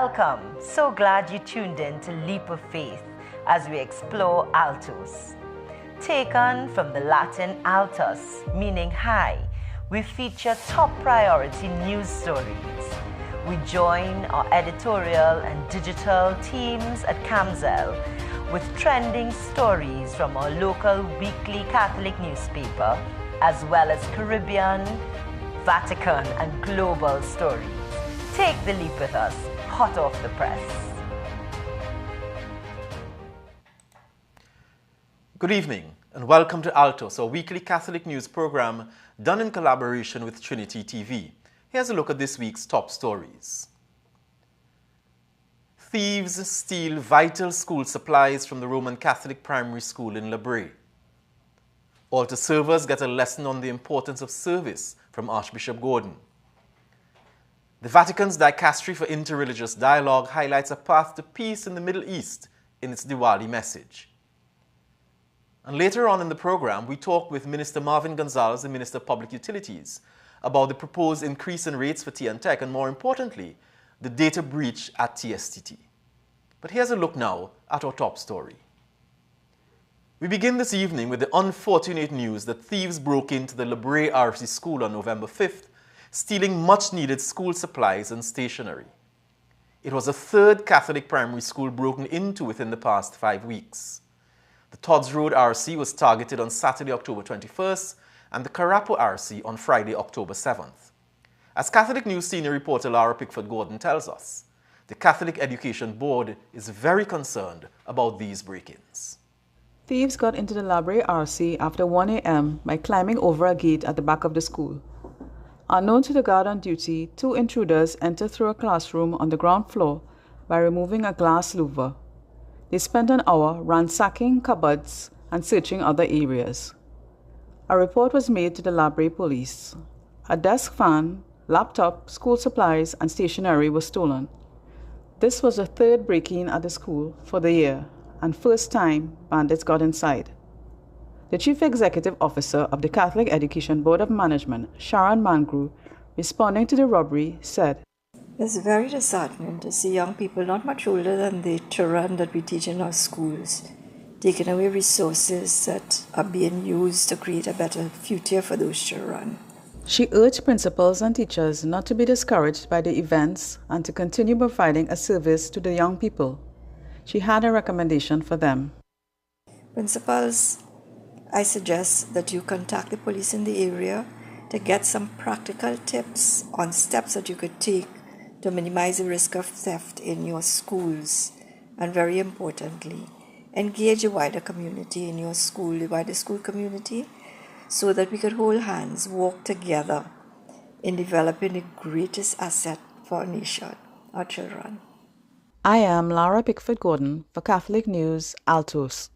Welcome. So glad you tuned in to Leap of Faith as we explore Altos. Taken from the Latin altus, meaning high, we feature top priority news stories. We join our editorial and digital teams at Camzel with trending stories from our local weekly Catholic newspaper, as well as Caribbean, Vatican, and global stories. Take the leap with us, hot off the press. Good evening and welcome to Altos, our weekly Catholic news program done in collaboration with Trinity TV. Here's a look at this week's top stories. Thieves steal vital school supplies from the Roman Catholic primary school in La Brea. Altar servers get a lesson on the importance of service from Archbishop Gordon. The Vatican's Dicastery for Interreligious Dialogue highlights a path to peace in the Middle East in its Diwali message. And later on in the program, we talk with Minister Marvin Gonzalez, the Minister of Public Utilities, about the proposed increase in rates for T&Tech and, more importantly, the data breach at TSTT. But here's a look now at our top story. We begin this evening with the unfortunate news that thieves broke into the La Brea RC School on November 5th, stealing much-needed school supplies and stationery. It was the third Catholic primary school broken into within the past 5 weeks. The Todds Road RC was targeted on Saturday, October 21st, and the Carapo RC on Friday, October 7th. As Catholic News senior reporter Lara Pickford-Gordon tells us, the Catholic Education Board is very concerned about these break-ins. Thieves got into the La Brea RC after 1 a.m. by climbing over a gate at the back of the school. Unknown to the guard on duty, 2 intruders entered through a classroom on the ground floor by removing a glass louver. They spent an hour ransacking cupboards and searching other areas. A report was made to the La Brea police. A desk fan, laptop, school supplies, and stationery were stolen. This was the third break-in at the school for the year, and first time bandits got inside. The Chief Executive Officer of the Catholic Education Board of Management, Sharon Mangru, responding to the robbery, said, "It's very disheartening to see young people not much older than the children that we teach in our schools, taking away resources that are being used to create a better future for those children." She urged principals and teachers not to be discouraged by the events and to continue providing a service to the young people. She had a recommendation for them. Principals, I suggest that you contact the police in the area to get some practical tips on steps that you could take to minimize the risk of theft in your schools. And very importantly, engage the wider community in your school, the wider school community, so that we could hold hands, work together in developing the greatest asset for our nation, our children. I am Lara Pickford-Gordon for Catholic News, Altos.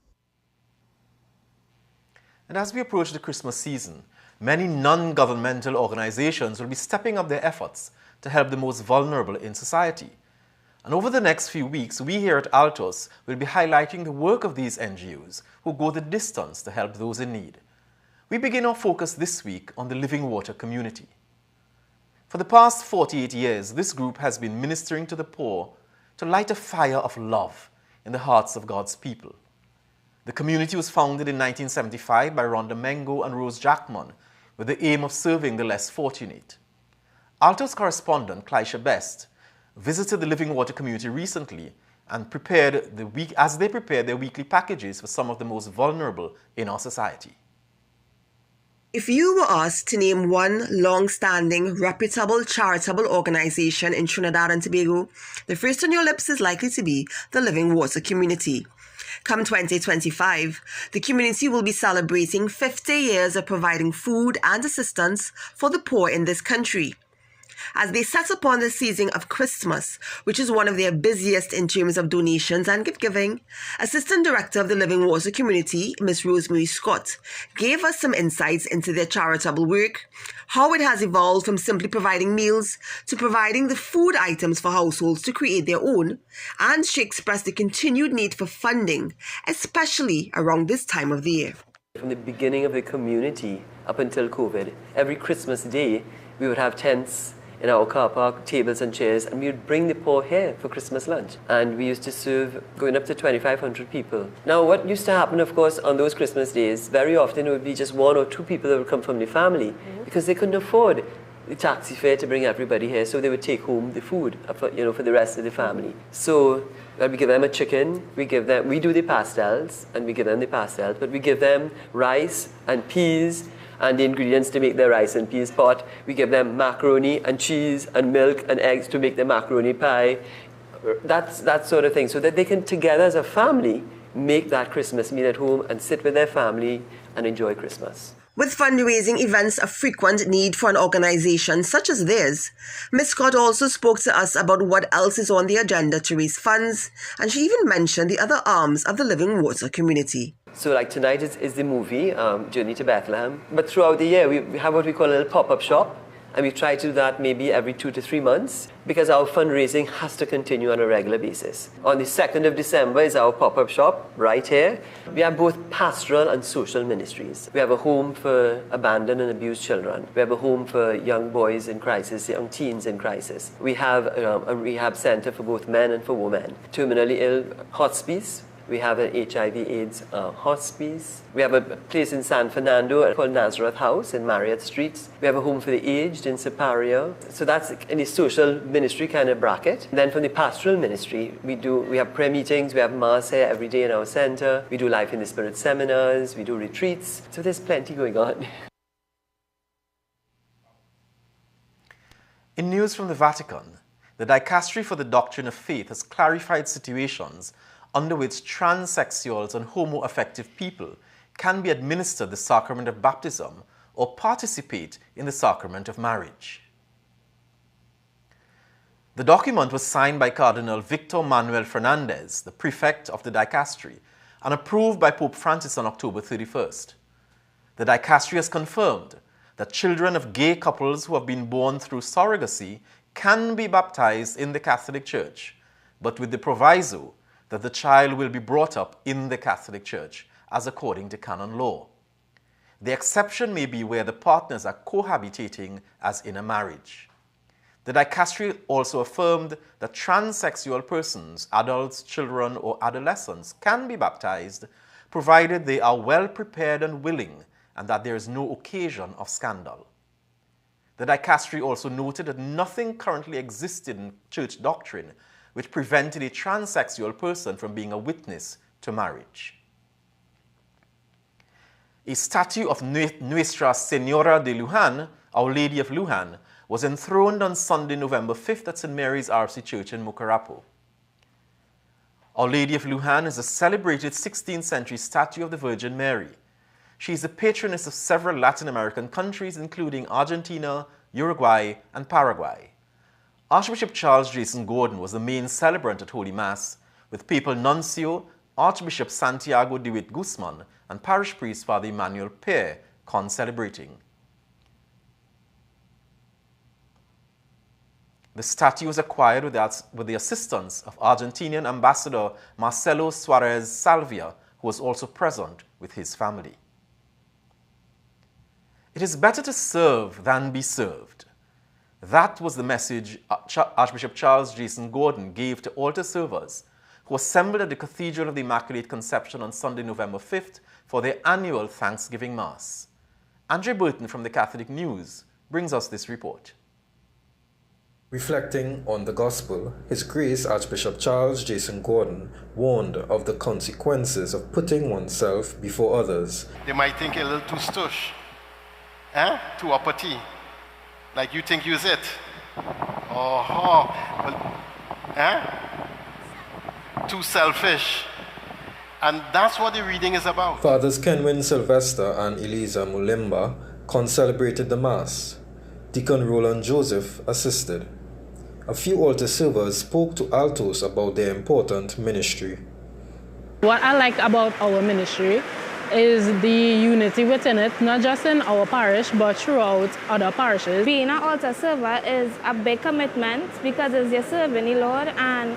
And as we approach the Christmas season, many non-governmental organizations will be stepping up their efforts to help the most vulnerable in society. And over the next few weeks, we here at Altos will be highlighting the work of these NGOs who go the distance to help those in need. We begin our focus this week on the Living Water community. For the past 48 years, this group has been ministering to the poor to light a fire of love in the hearts of God's people. The community was founded in 1975 by Rhonda Mengo and Rose Jackman with the aim of serving the less fortunate. Altos correspondent Clysha Best visited the Living Water community recently and prepared as they prepared their weekly packages for some of the most vulnerable in our society. If you were asked to name one long-standing, reputable, charitable organization in Trinidad and Tobago, the first on your lips is likely to be the Living Water community. Come 2025, the community will be celebrating 50 years of providing food and assistance for the poor in this country. As they set upon the season of Christmas, which is one of their busiest in terms of donations and gift-giving, Assistant Director of the Living Water Community, Ms. Rosemary Scott, gave us some insights into their charitable work, how it has evolved from simply providing meals to providing the food items for households to create their own, and she expressed the continued need for funding, especially around this time of the year. From the beginning of the community up until COVID, every Christmas day, we would have tents in our car park, tables and chairs, and we would bring the poor here for Christmas lunch. And we used to serve going up to 2,500 people. Now, what used to happen, of course, on those Christmas days, very often it would be just 1 or 2 people that would come from the family because they couldn't afford the taxi fare to bring everybody here, so they would take home the food for, for the rest of the family. So we give them a chicken, we do the pastels, and we give them the pastels, but we give them rice and peas and the ingredients to make their rice and peas pot. We give them macaroni and cheese and milk and eggs to make the macaroni pie. That sort of thing, so that they can together as a family make that Christmas meal at home and sit with their family and enjoy Christmas. With fundraising events a frequent need for an organization such as theirs, Ms. Scott also spoke to us about what else is on the agenda to raise funds, and she even mentioned the other arms of the Living Water community. So like tonight is the movie, Journey to Bethlehem. But throughout the year, we have what we call a little pop-up shop. And we try to do that maybe every 2 to 3 months because our fundraising has to continue on a regular basis. On the 2nd of December is our pop-up shop right here. We have both pastoral and social ministries. We have a home for abandoned and abused children. We have a home for young boys in crisis, young teens in crisis. We have a rehab center for both men and for women. Terminally ill hospice. We have an HIV/AIDS hospice. We have a place in San Fernando called Nazareth House in Marriott Street. We have a home for the aged in Sipario. So that's in the social ministry kind of bracket. Then from the pastoral ministry, we have prayer meetings. We have mass here every day in our center. We do Life in the Spirit seminars. We do retreats. So there's plenty going on. In news from the Vatican, the Dicastery for the Doctrine of Faith has clarified situations under which transsexuals and homo-affective people can be administered the sacrament of baptism or participate in the sacrament of marriage. The document was signed by Cardinal Victor Manuel Fernandez, the prefect of the Dicastery, and approved by Pope Francis on October 31st. The Dicastery has confirmed that children of gay couples who have been born through surrogacy can be baptized in the Catholic Church, but with the proviso that the child will be brought up in the Catholic Church, as according to canon law. The exception may be where the partners are cohabitating as in a marriage. The Dicastery also affirmed that transsexual persons, adults, children, or adolescents can be baptized, provided they are well prepared and willing, and that there is no occasion of scandal. The Dicastery also noted that nothing currently existed in church doctrine which prevented a transsexual person from being a witness to marriage. A statue of Nuestra Señora de Luján, Our Lady of Luján, was enthroned on Sunday, November 5th at St. Mary's RC Church in Mucurapo. Our Lady of Luján is a celebrated 16th century statue of the Virgin Mary. She is the patroness of several Latin American countries, including Argentina, Uruguay, and Paraguay. Archbishop Charles Jason Gordon was the main celebrant at Holy Mass, with Papal Nuncio, Archbishop Santiago de Witt Guzman, and Parish Priest Father Emmanuel Pear concelebrating. The statue was acquired with the assistance of Argentinian Ambassador Marcelo Suarez Salvia, who was also present with his family. It is better to serve than be served. That was the message Archbishop Charles Jason Gordon gave to altar servers who assembled at the Cathedral of the Immaculate Conception on Sunday, November 5th for their annual Thanksgiving Mass. Andre Burton from the Catholic News brings us this report. Reflecting on the Gospel, His Grace Archbishop Charles Jason Gordon warned of the consequences of putting oneself before others. They might think a little too stush, too uppity. Like you think you's it. Too selfish. And that's what the reading is about. Fathers Kenwin Sylvester and Eliza Mulimba concelebrated the Mass. Deacon Roland Joseph assisted. A few altar servers spoke to Altos about their important ministry. What I like about our ministry is the unity within it, not just in our parish, but throughout other parishes. Being an altar server is a big commitment because it's your serving the Lord, and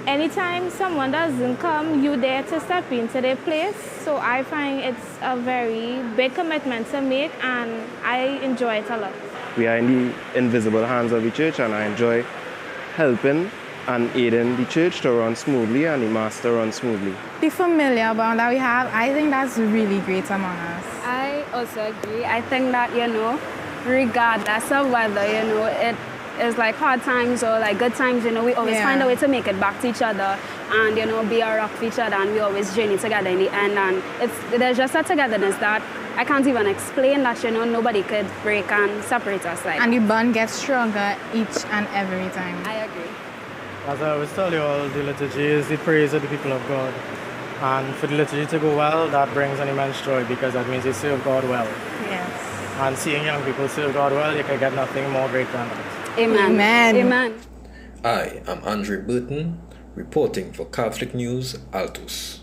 anytime someone doesn't come, you're there to step into their place. So I find it's a very big commitment to make, and I enjoy it a lot. We are in the invisible hands of the church, and I enjoy helping and aiding the church to run smoothly and the mass to run smoothly. The familiar bond that we have, I think that's really great among us. I also agree. I think that, regardless of whether, it is like hard times or like good times, we always find a way to make it back to each other and, be a rock for each other, and we always journey together in the end. And there's just a togetherness that I can't even explain that, nobody could break and separate us. And the bond gets stronger each and every time. I agree. As I always tell you all, the liturgy is the praise of the people of God. And for the liturgy to go well, that brings an immense joy, because that means they serve God well. Yes. And seeing young people serve God well, you can get nothing more great than that. Amen. Amen. Amen. I am Andre Burton, reporting for Catholic News, Altos.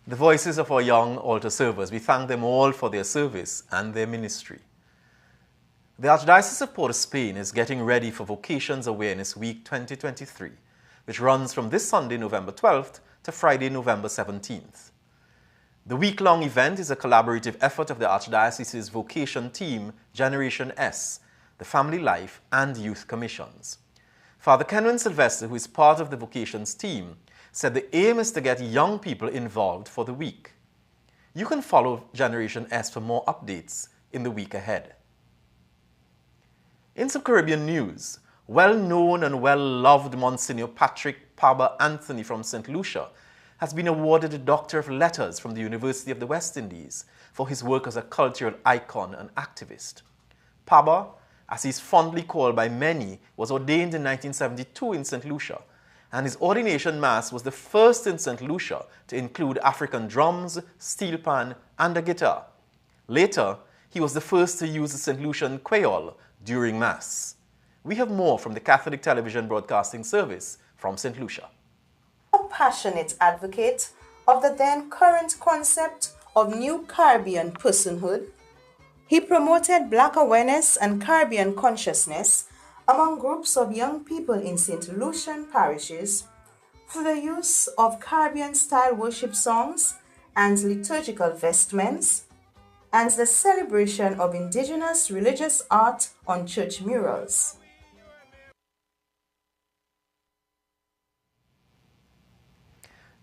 The voices of our young altar servers, we thank them all for their service and their ministry. The Archdiocese of Port of Spain is getting ready for Vocations Awareness Week 2023, which runs from this Sunday, November 12th to Friday, November 17th. The week-long event is a collaborative effort of the Archdiocese's vocation team, Generation S, the Family Life and Youth Commissions. Father Kenwin Sylvester, who is part of the vocations team, said the aim is to get young people involved for the week. You can follow Generation S for more updates in the week ahead. In some Caribbean news, well-known and well-loved Monsignor Patrick Paba Anthony from St. Lucia has been awarded a Doctor of Letters from the University of the West Indies for his work as a cultural icon and activist. Paba, as he is fondly called by many, was ordained in 1972 in St. Lucia, and his ordination mass was the first in St. Lucia to include African drums, steel pan, and a guitar. Later, he was the first to use the St. Lucian Creole during Mass. We have more from the Catholic Television Broadcasting Service from St. Lucia. A passionate advocate of the then current concept of New Caribbean personhood, he promoted Black awareness and Caribbean consciousness among groups of young people in St. Lucian parishes through the use of Caribbean-style worship songs and liturgical vestments, and the celebration of indigenous religious art on church murals.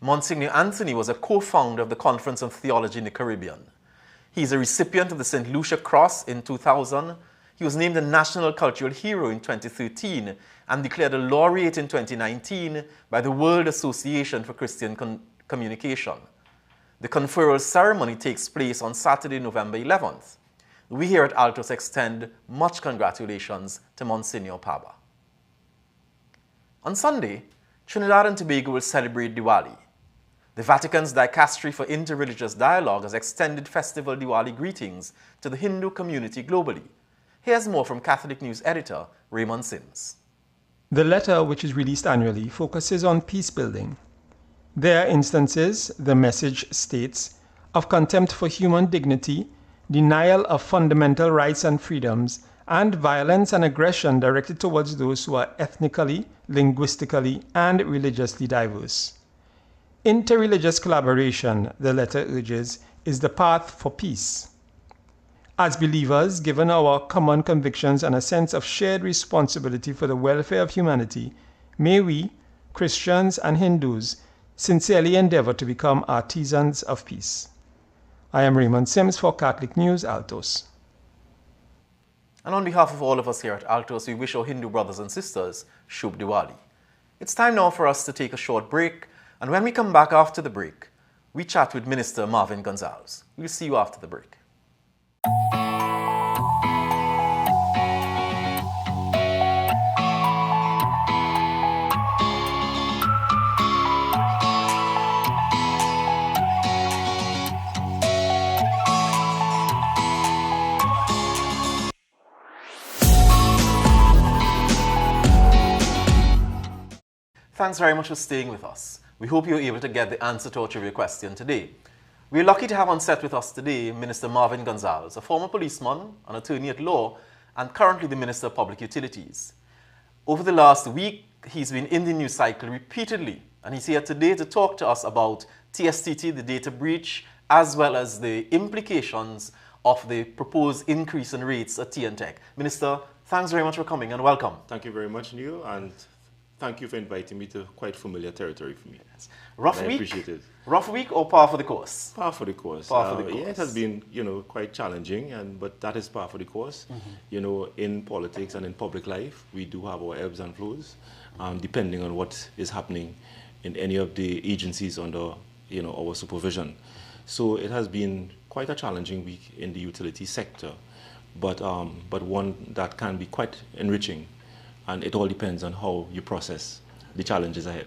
Monsignor Anthony was a co-founder of the Conference on Theology in the Caribbean. He is a recipient of the St. Lucia Cross in 2000. He was named a National Cultural Hero in 2013 and declared a laureate in 2019 by the World Association for Christian Communication. The conferral ceremony takes place on Saturday, November 11th. We here at Altos extend much congratulations to Monsignor Paba. On Sunday, Trinidad and Tobago will celebrate Diwali. The Vatican's Dicastery for Interreligious Dialogue has extended festival Diwali greetings to the Hindu community globally. Here's more from Catholic News editor Raymond Sims. The letter, which is released annually, focuses on peace building. There are instances, the message states, of contempt for human dignity, denial of fundamental rights and freedoms, and violence and aggression directed towards those who are ethnically, linguistically, and religiously diverse. Interreligious collaboration, the letter urges, is the path for peace. As believers, given our common convictions and a sense of shared responsibility for the welfare of humanity, may we, Christians and Hindus, sincerely endeavor to become artisans of peace. I am Raymond Sims for Catholic News, Altos. And on behalf of all of us here at Altos, we wish our Hindu brothers and sisters Shubh Diwali. It's time now for us to take a short break, and when we come back after the break, we chat with Minister Marvin Gonzalez. We'll see you after the break. Thanks very much for staying with us. We hope you're able to get the answer to our trivia question today. We're lucky to have on set with us today Minister Marvin Gonzalez, a former policeman, an attorney at law, and currently the Minister of Public Utilities. Over the last week, he's been in the news cycle repeatedly, and he's here today to talk to us about TSTT, the data breach, as well as the implications of the proposed increase in rates at TNTech. Minister, thanks very much for coming and welcome. Thank you very much, Neil, and thank you for inviting me to quite familiar territory for me. Yes. Rough I week? appreciate it. Rough week or par for the course? Par for the course. Par for the course. Yeah, it has been, quite challenging, but that is par for the course. In politics and in public life, we do have our ebbs and flows, depending on what is happening in any of the agencies under, our supervision. So it has been quite a challenging week in the utility sector, but one that can be quite enriching, and it all depends on how you process the challenges ahead.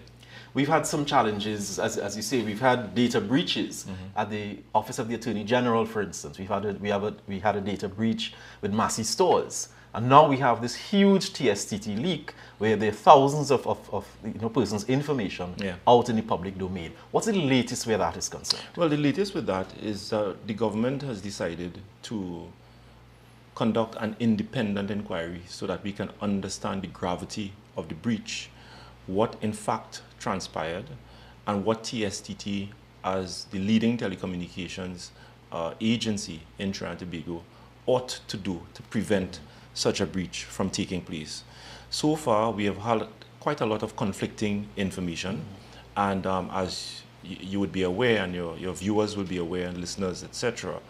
We've had some challenges, as you say. We've had data breaches at the Office of the Attorney General, for instance. We had a data breach with Massey Stores, and now we have this huge TSTT leak where there are thousands of persons' information out in the public domain. What's the latest where that is concerned? Well, the latest with that is the government has decided to conduct an independent inquiry so that we can understand the gravity of the breach, what in fact transpired, and what TSTT, as the leading telecommunications agency in Trinidad and Tobago, ought to do to prevent such a breach from taking place. So far, we have had quite a lot of conflicting information, and as you would be aware, and your viewers will be aware, and listeners, etc.,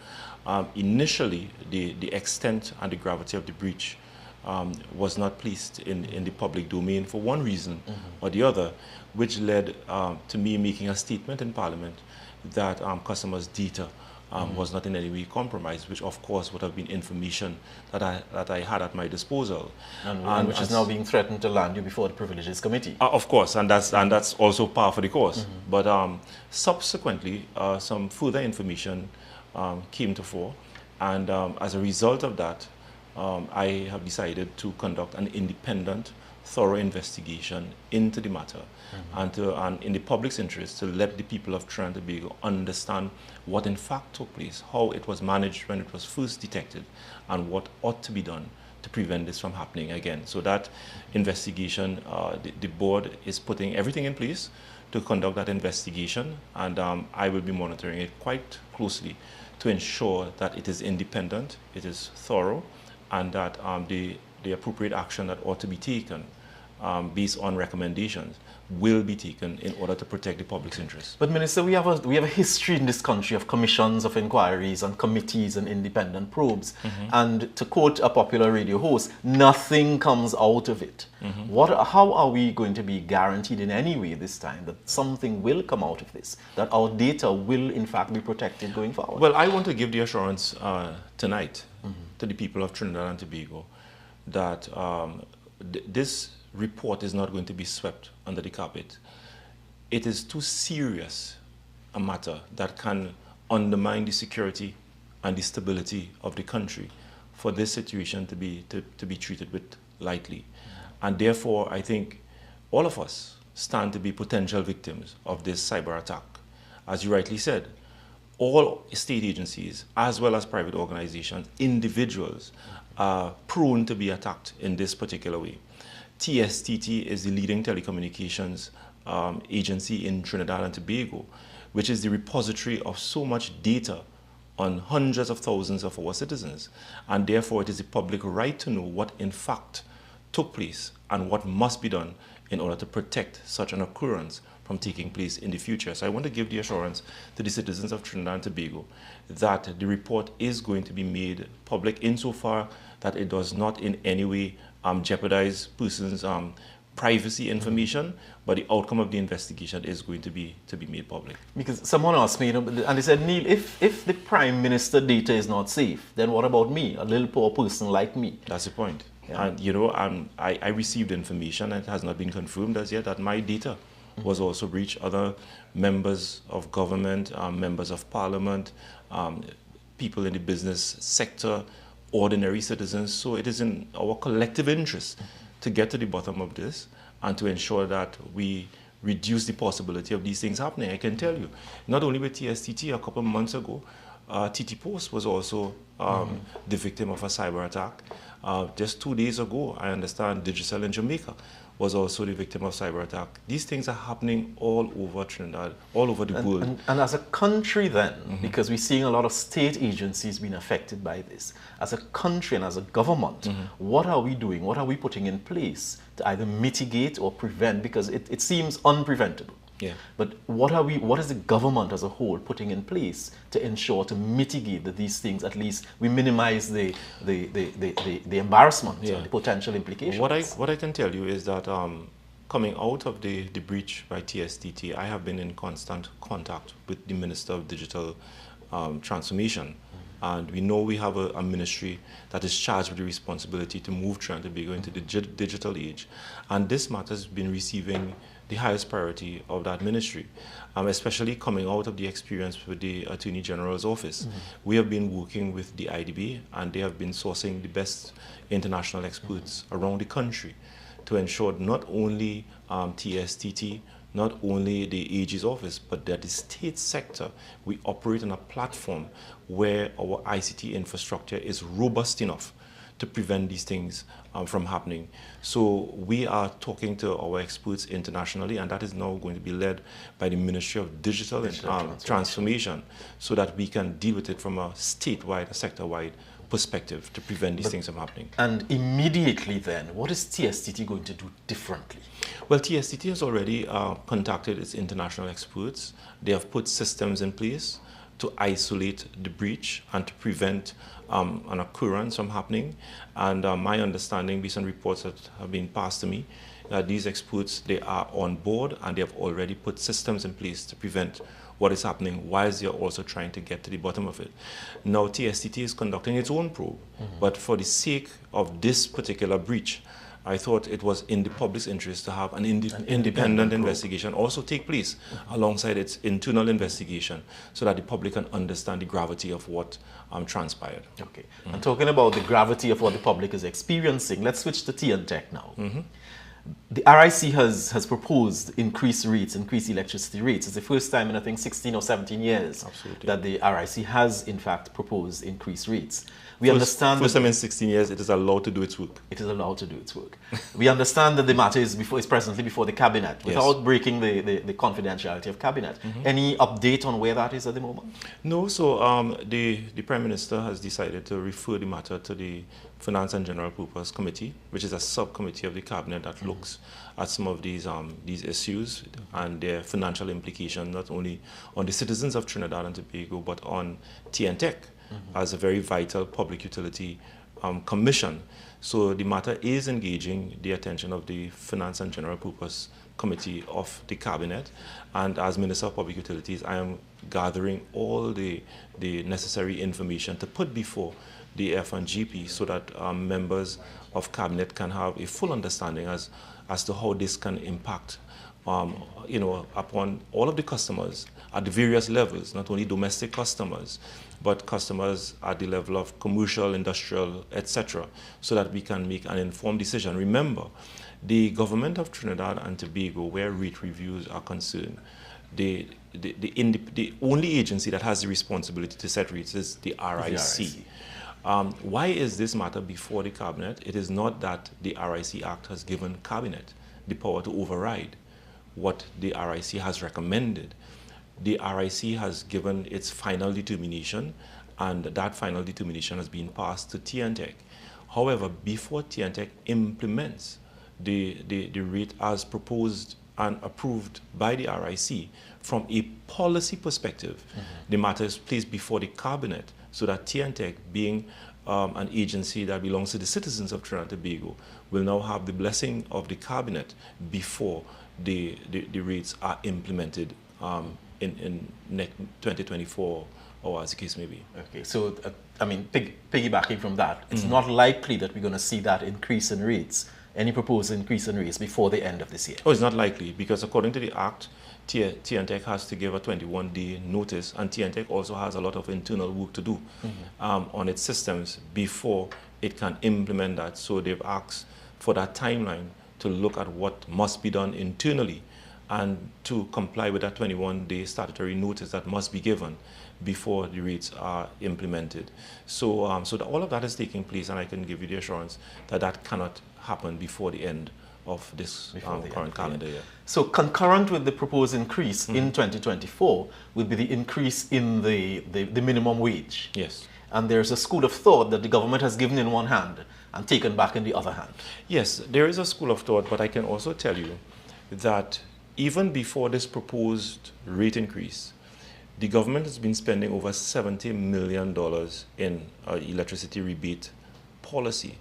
initially, the extent and the gravity of the breach was not placed in the public domain for one reason or the other, which led to me making a statement in Parliament that customers' data was not in any way compromised, which of course would have been information that I had at my disposal, and which is now being threatened to land you before the Privileges Committee. Of course, and that's also par for the course. But subsequently, some further information came to fore, and as a result of that, I have decided to conduct an independent, thorough investigation into the matter, and in the public's interest, to let the people of Trinidad and Tobago understand what in fact took place, how it was managed when it was first detected, and what ought to be done to prevent this from happening again. So that investigation, the board is putting everything in place to conduct that investigation, and I will be monitoring it quite closely to ensure that it is independent, it is thorough, and that the appropriate action that ought to be taken based on recommendations will be taken in order to protect the public's interest. But Minister, we have a history in this country of commissions of inquiries and committees and independent probes. And to quote a popular radio host, nothing comes out of it. How are we going to be guaranteed in any way this time that something will come out of this, that our data will in fact be protected going forward? Well, I want to give the assurance tonight to the people of Trinidad and Tobago that this report is not going to be swept under the carpet. It is too serious a matter that can undermine the security and the stability of the country for this situation to be treated with lightly. And therefore, I think all of us stand to be potential victims of this cyber attack. As you rightly said, all state agencies, as well as private organizations, individuals, are prone to be attacked in this particular way. TSTT is the leading telecommunications agency in Trinidad and Tobago, which is the repository of so much data on hundreds of thousands of our citizens. And therefore, it is the public right to know what in fact took place and what must be done in order to protect such an occurrence from taking place in the future. So I want to give the assurance to the citizens of Trinidad and Tobago that the report is going to be made public insofar that it does not in any way jeopardize persons' privacy information, but the outcome of the investigation is going to be made public. Because someone asked me, and they said, Neil, if the Prime Minister data is not safe, then what about me, a little poor person like me? That's the point. Yeah. And I received information, and it has not been confirmed as yet, that my data was also breached. Other members of government, members of parliament, people in the business sector, ordinary citizens. So it is in our collective interest to get to the bottom of this and to ensure that we reduce the possibility of these things happening. I can tell you, not only with TSTT, a couple of months ago, TT Post was also the victim of a cyber attack. Just 2 days ago, I understand Digicel in Jamaica was also the victim of cyber attack. These things are happening all over Trinidad, all over the world. And as a country then, because we're seeing a lot of state agencies being affected by this, as a country and as a government, what are we doing? What are we putting in place to either mitigate or prevent? Because it seems unpreventable. Yeah. But what is the government as a whole putting in place to ensure, to mitigate that these things, at least we minimize the embarrassment, Yeah. the potential implications? What I can tell you is that coming out of the breach by TSTT, I have been in constant contact with the Minister of Digital Transformation. And we know we have a ministry that is charged with the responsibility to move Trinidad and Tobago into the digital age. And this matter has been receiving the highest priority of that ministry, especially coming out of the experience with the Attorney General's office. We have been working with the IDB, and they have been sourcing the best international experts around the country to ensure not only TSTT, not only the AG's office, but that the state sector, we operate on a platform where our ICT infrastructure is robust enough to prevent these things from happening. So we are talking to our experts internationally, and that is now going to be led by the Ministry of Digital Transformation, so that we can deal with it from a statewide, a sector-wide perspective to prevent these things from happening. And immediately then, what is TSTT going to do differently? Well, TSTT has already contacted its international experts. They have put systems in place to isolate the breach and to prevent an occurrence from happening. And my understanding, based on reports that have been passed to me, that these experts, they are on board and they have already put systems in place to prevent what is happening, whilst they are also trying to get to the bottom of it. Now, TSTT is conducting its own probe, but for the sake of this particular breach, I thought it was in the public's interest to have an independent investigation also take place alongside its internal investigation, so that the public can understand the gravity of what transpired. Okay. And talking about the gravity of what the public is experiencing, let's switch to TNTech now. The RIC has proposed increased rates, increased electricity rates. It's the first time in, I think, 16 or 17 years that the RIC has, in fact, proposed increased rates. We understand first time in 16 years it is allowed to do its work. It is allowed to do its work. We understand that the matter is presently before the cabinet, without breaking the confidentiality of cabinet. Any update on where that is at the moment? No. So the Prime Minister has decided to refer the matter to the Finance and General Purpose Committee, which is a subcommittee of the cabinet that looks at some of these issues and their financial implications, not only on the citizens of Trinidad and Tobago, but on TNTech as a very vital public utility commission. So the matter is engaging the attention of the Finance and General Purpose Committee of the Cabinet, and as Minister of Public Utilities, I am gathering all the necessary information to put before the F&GP, so that members of Cabinet can have a full understanding as to how this can impact upon all of the customers at the various levels, not only domestic customers, but customers at the level of commercial, industrial, etc., so that we can make an informed decision. Remember, the government of Trinidad and Tobago, where rate reviews are concerned, the only agency that has the responsibility to set rates is the RIC. Why is this matter before the Cabinet? It is not that the RIC Act has given Cabinet the power to override what the RIC has recommended. The RIC has given its final determination, and that final determination has been passed to TNTech. However, before TNTech implements the rate as proposed and approved by the RIC, from a policy perspective, the matter is placed before the Cabinet, so that TNTech, being an agency that belongs to the citizens of Trinidad and Tobago, will now have the blessing of the Cabinet before the rates are implemented in 2024, or as the case may be. Okay, so I mean, piggybacking from that, it's not likely that we're going to see that increase in rates, any proposed increase in rates, before the end of this year. Oh, it's not likely, because according to the Act, TNTech has to give a 21-day notice, and TNTech also has a lot of internal work to do on its systems before it can implement that. So they've asked for that timeline to look at what must be done internally and to comply with that 21-day statutory notice that must be given before the rates are implemented. So all of that is taking place, and I can give you the assurance that that cannot happen before the end of this Before current calendar year. So concurrent with the proposed increase in 2024 will be the increase in the minimum wage. Yes. And there's a school of thought that the government has given in one hand and taken back in the other hand. Yes, there is a school of thought, but I can also tell you that even before this proposed rate increase, the government has been spending over $70 million in electricity rebate policy,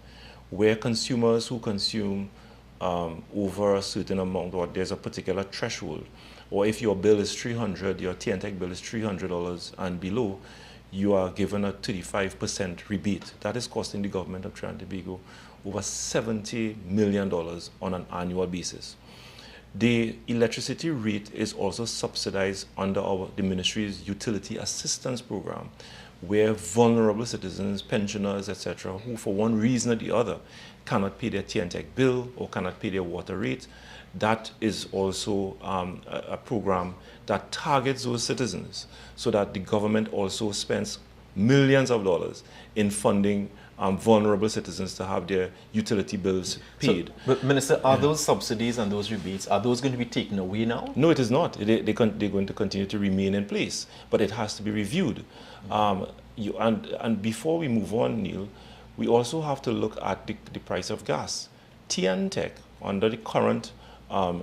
where consumers who consume over a certain amount, or there's a particular threshold, or if your bill is $300, your TNTech bill is $300 and below, you are given a 35% rebate. That is costing the government of Trinidad and Tobago over $70 million on an annual basis. The electricity rate is also subsidized under the ministry's utility assistance program, where vulnerable citizens, pensioners, etc., who for one reason or the other cannot pay their TNTech bill or cannot pay their water rate, that is also a program that targets those citizens, so that the government also spends millions of dollars in funding vulnerable citizens to have their utility bills paid. So, but Minister, are those subsidies and those rebates, are those going to be taken away now? No, it is not. They're going to continue to remain in place, but it has to be reviewed. And before we move on, Neil, we also have to look at the price of gas. TNTech, under the current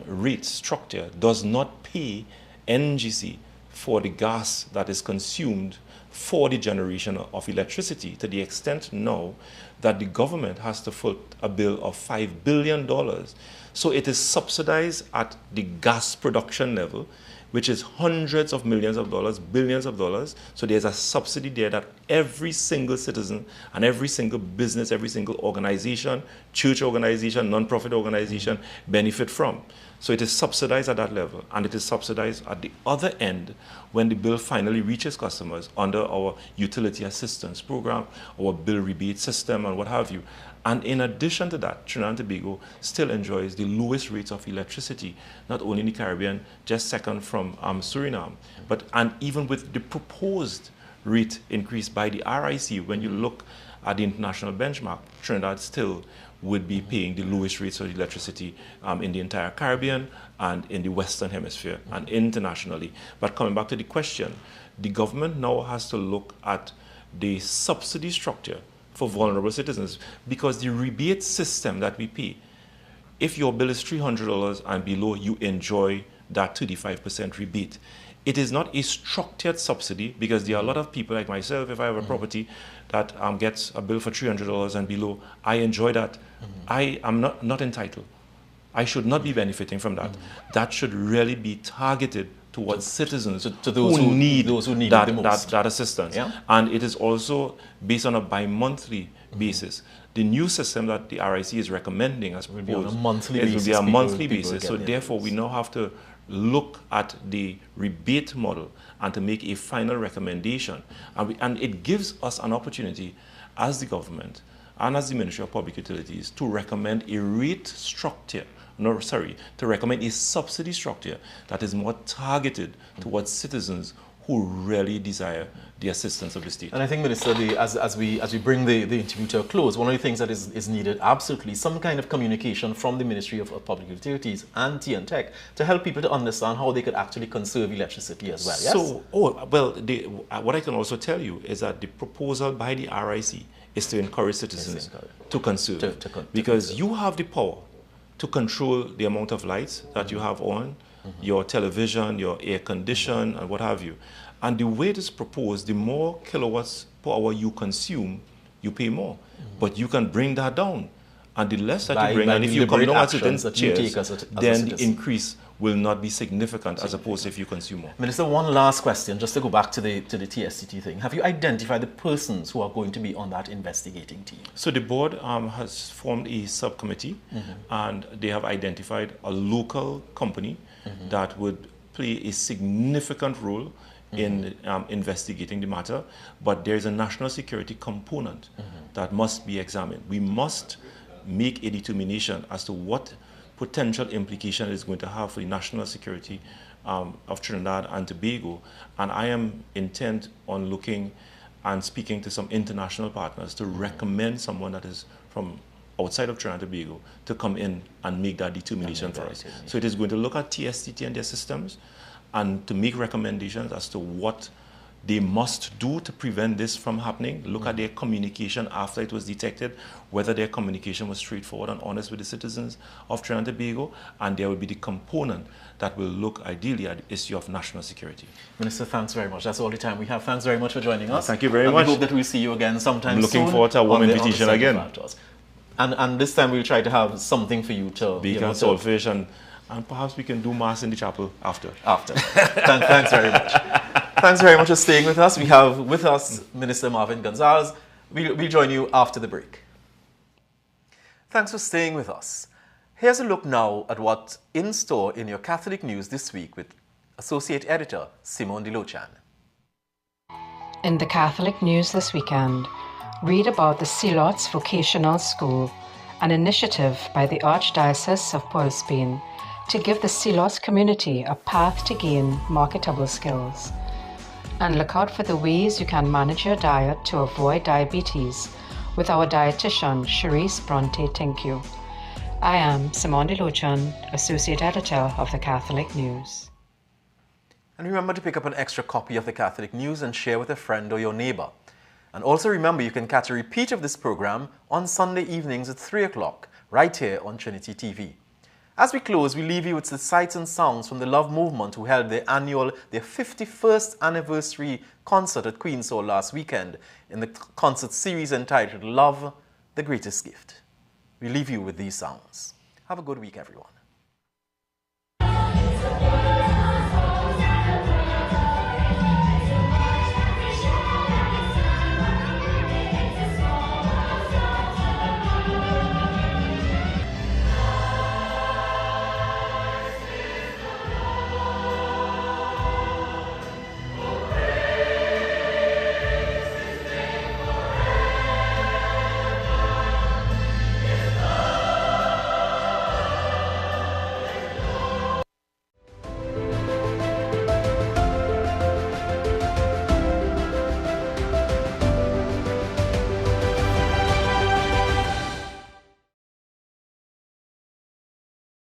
rate structure, does not pay NGC for the gas that is consumed for the generation of electricity, to the extent now that the government has to foot a bill of $5 billion. So it is subsidized at the gas production level, which is hundreds of millions of dollars, billions of dollars. So there's a subsidy there that every single citizen and every single business, every single organization, church organization, non-profit organization benefit from. So it is subsidized at that level, and it is subsidized at the other end when the bill finally reaches customers under our utility assistance program, our bill rebate system, and what have you. And in addition to that, Trinidad and Tobago still enjoys the lowest rates of electricity, not only in the Caribbean, just second from Suriname, and even with the proposed rate increase by the RIC, when you look at the international benchmark, Trinidad still would be paying the lowest rates of electricity in the entire Caribbean and in the Western Hemisphere and internationally. But coming back to the question, the government now has to look at the subsidy structure for vulnerable citizens, because the rebate system that we pay, if your bill is $300 and below, you enjoy that 35% rebate. It is not a structured subsidy, because there are a lot of people like myself, if I have a property that gets a bill for $300 and below, I enjoy that. I am not entitled. I should not be benefiting from that. That should really be targeted towards citizens to those who need that, it the most. that assistance. Yeah. And it is also based on a bi-monthly basis. The new system that the RIC is recommending as proposed, it will be on a monthly it basis. will be a monthly People basis. So therefore, we now have to look at the rebate model and to make a final recommendation. And it gives us an opportunity as the government and as the Ministry of Public Utilities to recommend a rate structure, to recommend a subsidy structure that is more targeted towards citizens who really desire the assistance of the state. And I think, Minister, as we bring the interview to a close, one of the things that is needed absolutely, some kind of communication from the Ministry of Public Utilities and TNTech to help people to understand how they could actually conserve electricity as well. Yes? So, what I can also tell you is that the proposal by the RIC is to encourage citizens to conserve, because you have the power to control the amount of lights that you have on, your television, your air condition, and what have you. And the way it is proposed, the more kilowatts per hour you consume, you pay more. But you can bring that down. And the less that you bring, and if you come down at certain tiers, then the increase will not be significant as opposed to if you consume more. Minister, one last question, just to go back to the TSTT thing. Have you identified the persons who are going to be on that investigating team? So the board has formed a subcommittee, and they have identified a local company that would play a significant role in investigating the matter, but there is a national security component that must be examined. We must make a determination as to what potential implication it is going to have for the national security of Trinidad and Tobago. And I am intent on looking and speaking to some international partners to recommend someone that is from outside of Trinidad and Tobago to come in and make that determination for us. So it is going to look at TSTT and their systems and to make recommendations as to what they must do to prevent this from happening, look at their communication after it was detected, whether their communication was straightforward and honest with the citizens of Trinidad and Tobago, and there will be the component that will look ideally at the issue of national security. Minister, thanks very much. That's all the time we have. Thanks very much for joining us. Thank you very much. We hope that we'll see you again sometime I'm looking soon forward to a warm invitation again. And this time we'll try to have something for you to... Bacon, saltfish, and perhaps we can do mass in the chapel after. Thanks very much. Thanks very much for staying with us. We have with us Minister Marvin Gonzalez. We'll join you after the break. Thanks for staying with us. Here's a look now at what's in store in your Catholic news this week with Associate Editor Simone DeLochan. In the Catholic news this weekend, read about the Celots Vocational School, an initiative by the Archdiocese of Port Spain to give the Celots community a path to gain marketable skills. And look out for the ways you can manage your diet to avoid diabetes with our dietitian, Cherise Bronte-Tinque. I am Simone DeLochan, Associate Editor of the Catholic News. And remember to pick up an extra copy of the Catholic News and share with a friend or your neighbor. And also remember you can catch a repeat of this program on Sunday evenings at 3 o'clock, right here on Trinity TV. As we close, we leave you with the sights and sounds from the Love Movement, who held their 51st anniversary concert at Queen's Hall last weekend in the concert series entitled Love, the Greatest Gift. We leave you with these sounds. Have a good week, everyone.